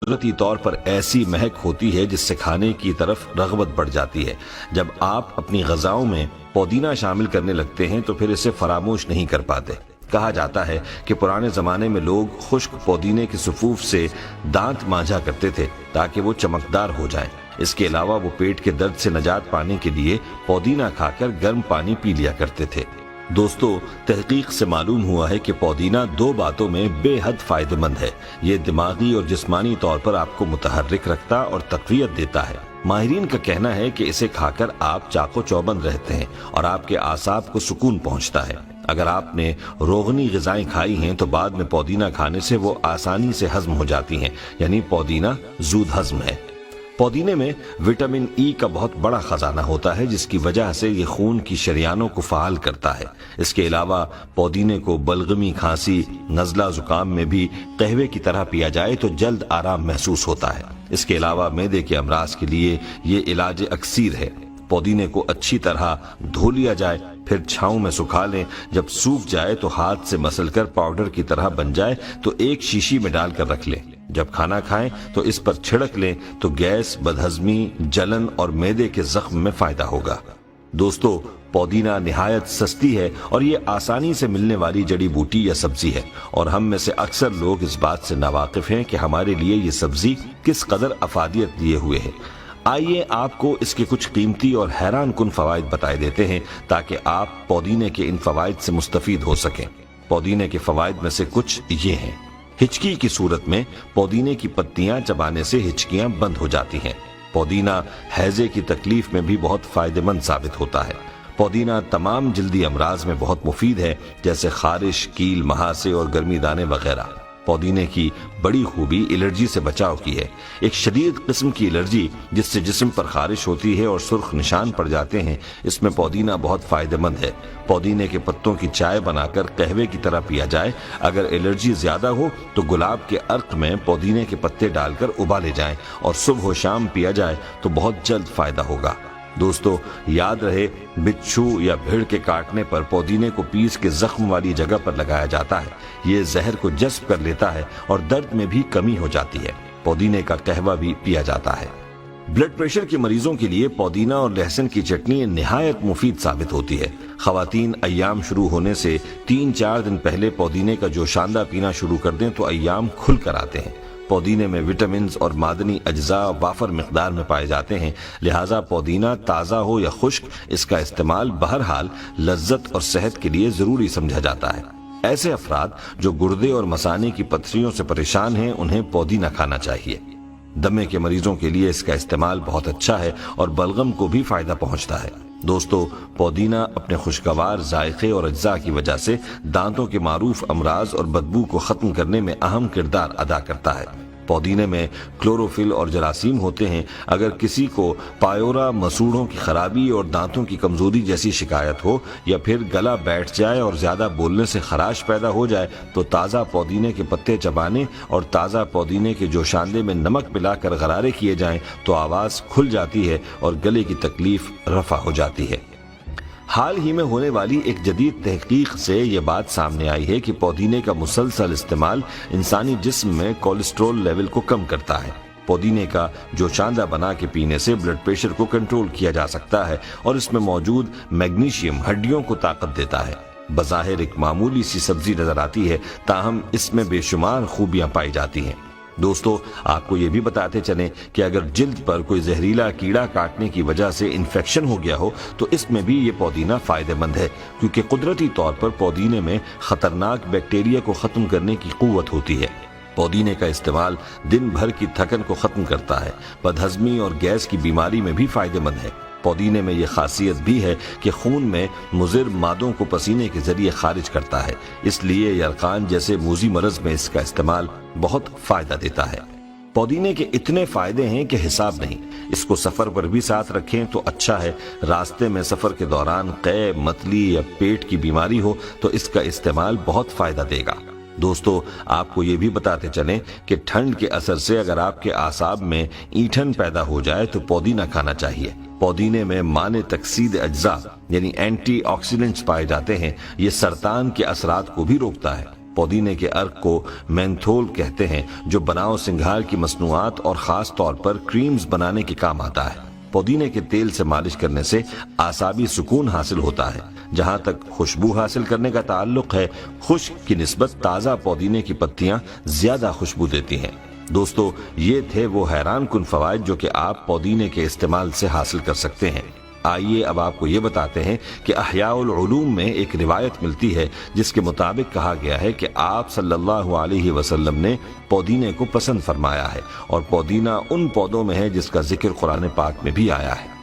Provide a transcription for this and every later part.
قدرتی طور پر ایسی مہک ہوتی ہے جس سے کھانے کی طرف رغبت بڑھ جاتی ہے۔ جب آپ اپنی غذاؤں میں پودینہ شامل کرنے لگتے ہیں تو پھر اسے فراموش نہیں کر پاتے۔ کہا جاتا ہے کہ پرانے زمانے میں لوگ خشک پودینے کے صفوف سے دانت مانجھا کرتے تھے تاکہ وہ چمکدار ہو جائیں۔ اس کے علاوہ وہ پیٹ کے درد سے نجات پانے کے لیے پودینہ کھا کر گرم پانی پی لیا کرتے تھے۔ دوستو، تحقیق سے معلوم ہوا ہے کہ پودینہ دو باتوں میں بے حد فائدہ مند ہے۔ یہ دماغی اور جسمانی طور پر آپ کو متحرک رکھتا اور تقویت دیتا ہے۔ ماہرین کا کہنا ہے کہ اسے کھا کر آپ چاق و چوبند رہتے ہیں اور آپ کے اعصاب کو سکون پہنچتا ہے۔ اگر آپ نے روغنی غذائیں کھائی ہیں تو بعد میں پودینہ کھانے سے وہ آسانی سے ہضم ہو جاتی ہیں، یعنی پودینہ زود ہضم ہے۔ پودینے میں وٹامن ای کا بہت بڑا خزانہ ہوتا ہے جس کی وجہ سے یہ خون کی شریانوں کو فعال کرتا ہے۔ اس کے علاوہ پودینے کو بلغمی، کھانسی، نزلہ، زکام میں بھی قہوے کی طرح پیا جائے تو جلد آرام محسوس ہوتا ہے۔ اس کے علاوہ معدے کے امراض کے لیے یہ علاج اکسیر ہے۔ پودینے کو اچھی طرح دھو لیا جائے، پھر چھاؤں میں سکھا لیں۔ جب سوکھ جائے تو ہاتھ سے مسل کر پاؤڈر کی طرح بن جائے تو ایک شیشی میں ڈال کر رکھ لیں۔ جب کھانا کھائیں تو اس پر چھڑک لیں تو گیس، بدہضمی، جلن اور معدے کے زخم میں فائدہ ہوگا۔ دوستو، پودینہ نہایت سستی ہے اور یہ آسانی سے ملنے والی جڑی بوٹی یا سبزی ہے، اور ہم میں سے اکثر لوگ اس بات سے ناواقف ہیں کہ ہمارے لیے یہ سبزی کس قدر افادیت لیے ہوئے ہے۔ آئیے آپ کو اس کے کچھ قیمتی اور حیران کن فوائد بتائے دیتے ہیں تاکہ آپ پودینے کے ان فوائد سے مستفید ہو سکیں۔ پودینے کے فوائد میں سے کچھ یہ ہیں۔ ہچکی کی صورت میں پودینے کی پتیاں چبانے سے ہچکیاں بند ہو جاتی ہیں۔ پودینہ ہیضے کی تکلیف میں بھی بہت فائدہ مند ثابت ہوتا ہے۔ پودینہ تمام جلدی امراض میں بہت مفید ہے، جیسے خارش، کیل، مہاسے اور گرمی دانے وغیرہ۔ پودینے کی بڑی خوبی الرجی سے بچاؤ کی ہے۔ ایک شدید قسم کی الرجی جس سے جسم پر خارش ہوتی ہے اور سرخ نشان پڑ جاتے ہیں، اس میں پودینہ بہت فائدہ مند ہے۔ پودینے کے پتوں کی چائے بنا کر قہوے کی طرح پیا جائے۔ اگر الرجی زیادہ ہو تو گلاب کے عرق میں پودینے کے پتے ڈال کر ابالے جائیں اور صبح و شام پیا جائے تو بہت جلد فائدہ ہوگا۔ دوستو، یاد رہے، بچھو یا بھیڑ کے کاٹنے پر پودینے کو پیس کے زخم والی جگہ پر لگایا جاتا ہے۔ یہ زہر کو جذب کر لیتا ہے اور درد میں بھی کمی ہو جاتی ہے۔ پودینے کا قہوہ بھی پیا جاتا ہے۔ بلڈ پریشر کے مریضوں کے لیے پودینہ اور لہسن کی چٹنی نہایت مفید ثابت ہوتی ہے۔ خواتین ایام شروع ہونے سے 3-4 دن پہلے پودینے کا جوشاندہ پینا شروع کر دیں تو ایام کھل کر آتے ہیں۔ پودینے میں وٹامنز اور معدنی اجزاء وافر مقدار میں پائے جاتے ہیں، لہٰذا پودینہ تازہ ہو یا خشک، اس کا استعمال بہرحال لذت اور صحت کے لیے ضروری سمجھا جاتا ہے۔ ایسے افراد جو گردے اور مثانے کی پتھریوں سے پریشان ہیں انہیں پودینہ کھانا چاہیے۔ دمے کے مریضوں کے لیے اس کا استعمال بہت اچھا ہے اور بلغم کو بھی فائدہ پہنچتا ہے۔ دوستو، پودینہ اپنے خوشگوار ذائقے اور اجزاء کی وجہ سے دانتوں کے معروف امراض اور بدبو کو ختم کرنے میں اہم کردار ادا کرتا ہے۔ پودینے میں کلوروفل اور جراثیم ہوتے ہیں۔ اگر کسی کو پایورا، مسوڑھوں کی خرابی اور دانتوں کی کمزوری جیسی شکایت ہو، یا پھر گلا بیٹھ جائے اور زیادہ بولنے سے خراش پیدا ہو جائے تو تازہ پودینے کے پتے چبانے اور تازہ پودینے کے جوشاندے میں نمک ملا کر غرارے کیے جائیں تو آواز کھل جاتی ہے اور گلے کی تکلیف رفع ہو جاتی ہے۔ حال ہی میں ہونے والی ایک جدید تحقیق سے یہ بات سامنے آئی ہے کہ پودینے کا مسلسل استعمال انسانی جسم میں کولیسٹرول لیول کو کم کرتا ہے۔ پودینے کا جوشاندہ بنا کے پینے سے بلڈ پریشر کو کنٹرول کیا جا سکتا ہے اور اس میں موجود میگنیشیم ہڈیوں کو طاقت دیتا ہے۔ بظاہر ایک معمولی سی سبزی نظر آتی ہے، تاہم اس میں بے شمار خوبیاں پائی جاتی ہیں۔ دوستو، آپ کو یہ بھی بتاتے چلیں کہ اگر جلد پر کوئی زہریلا کیڑا کاٹنے کی وجہ سے انفیکشن ہو گیا ہو تو اس میں بھی یہ پودینہ فائدہ مند ہے، کیونکہ قدرتی طور پر پودینے میں خطرناک بیکٹیریا کو ختم کرنے کی قوت ہوتی ہے۔ پودینے کا استعمال دن بھر کی تھکن کو ختم کرتا ہے۔ بدہضمی اور گیس کی بیماری میں بھی فائدہ مند ہے۔ پودینے میں یہ خاصیت بھی ہے کہ خون میں مضر مادوں کو پسینے کے ذریعے خارج کرتا ہے، اس لیے یرقان جیسے موذی مرض میں اس کا استعمال بہت فائدہ دیتا ہے۔ پودینے کے اتنے فائدے ہیں کہ حساب نہیں۔ اس کو سفر پر بھی ساتھ رکھیں تو اچھا ہے۔ راستے میں سفر کے دوران قے، متلی یا پیٹ کی بیماری ہو تو اس کا استعمال بہت فائدہ دے گا۔ دوستو، آپ کو یہ بھی بتاتے چلیں کہ ٹھنڈ کے اثر سے اگر آپ کے اعصاب میں اینٹھن پیدا ہو جائے تو پودینہ کھانا چاہیے۔ پودینے میں مانع تکسید اجزاء یعنی اینٹی آکسیڈنٹس پائے جاتے ہیں۔ یہ سرطان کے اثرات کو بھی روکتا ہے۔ پودینے کے عرق کو مینتھول کہتے ہیں، جو بناؤ سنگھار کی مصنوعات اور خاص طور پر کریمز بنانے کے کام آتا ہے۔ پودینے کے تیل سے مالش کرنے سے اعصابی سکون حاصل ہوتا ہے۔ جہاں تک خوشبو حاصل کرنے کا تعلق ہے، خشک کی نسبت تازہ پودینے کی پتیاں زیادہ خوشبو دیتی ہیں۔ دوستو، یہ تھے وہ حیران کن فوائد جو کہ آپ پودینے کے استعمال سے حاصل کر سکتے ہیں۔ آئیے اب آپ کو یہ بتاتے ہیں کہ احیاء العلوم میں ایک روایت ملتی ہے جس کے مطابق کہا گیا ہے کہ آپ صلی اللہ علیہ وسلم نے پودینے کو پسند فرمایا ہے، اور پودینہ ان پودوں میں ہے جس کا ذکر قرآن پاک میں بھی آیا ہے۔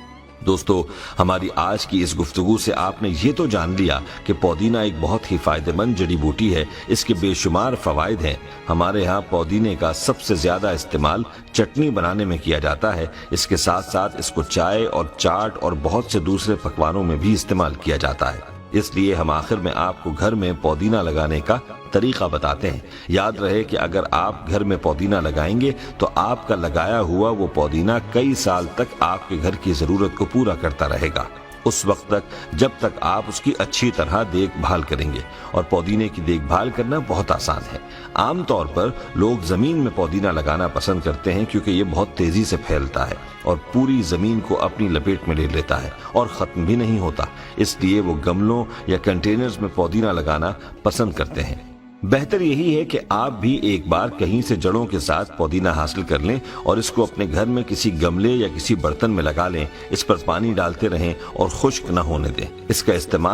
دوستو، ہماری آج کی اس گفتگو سے آپ نے یہ تو جان لیا کہ پودینہ ایک بہت ہی فائدہ مند جڑی بوٹی ہے، اس کے بے شمار فوائد ہیں۔ ہمارے ہاں پودینے کا سب سے زیادہ استعمال چٹنی بنانے میں کیا جاتا ہے۔ اس کے ساتھ ساتھ اس کو چائے اور چاٹ اور بہت سے دوسرے پکوانوں میں بھی استعمال کیا جاتا ہے۔ اس لیے ہم آخر میں آپ کو گھر میں پودینہ لگانے کا طریقہ بتاتے ہیں۔ یاد رہے کہ اگر آپ گھر میں پودینہ لگائیں گے تو آپ کا لگایا ہوا وہ پودینہ کئی سال تک آپ کے گھر کی ضرورت کو پورا کرتا رہے گا، اس وقت تک جب تک آپ اس کی اچھی طرح دیکھ بھال کریں گے۔ اور پودینے کی دیکھ بھال کرنا بہت آسان ہے۔ عام طور پر لوگ زمین میں پودینہ لگانا پسند کرتے ہیں کیونکہ یہ بہت تیزی سے پھیلتا ہے اور پوری زمین کو اپنی لپیٹ میں لے لیتا ہے اور ختم بھی نہیں ہوتا، اس لیے وہ گملوں یا کنٹینرز میں پودینہ لگانا پسند کرتے ہیں۔ بہتر یہی ہے کہ آپ بھی ایک بار کہیں سے جڑوں کے ساتھ پودینہ حاصل کر لیں اور اس کو اپنے گھر میں کسی گملے یا کسی برتن میں لگا لیں، اس پر پانی ڈالتے رہیں اور خشک نہ ہونے دیں۔ اس کا استعمال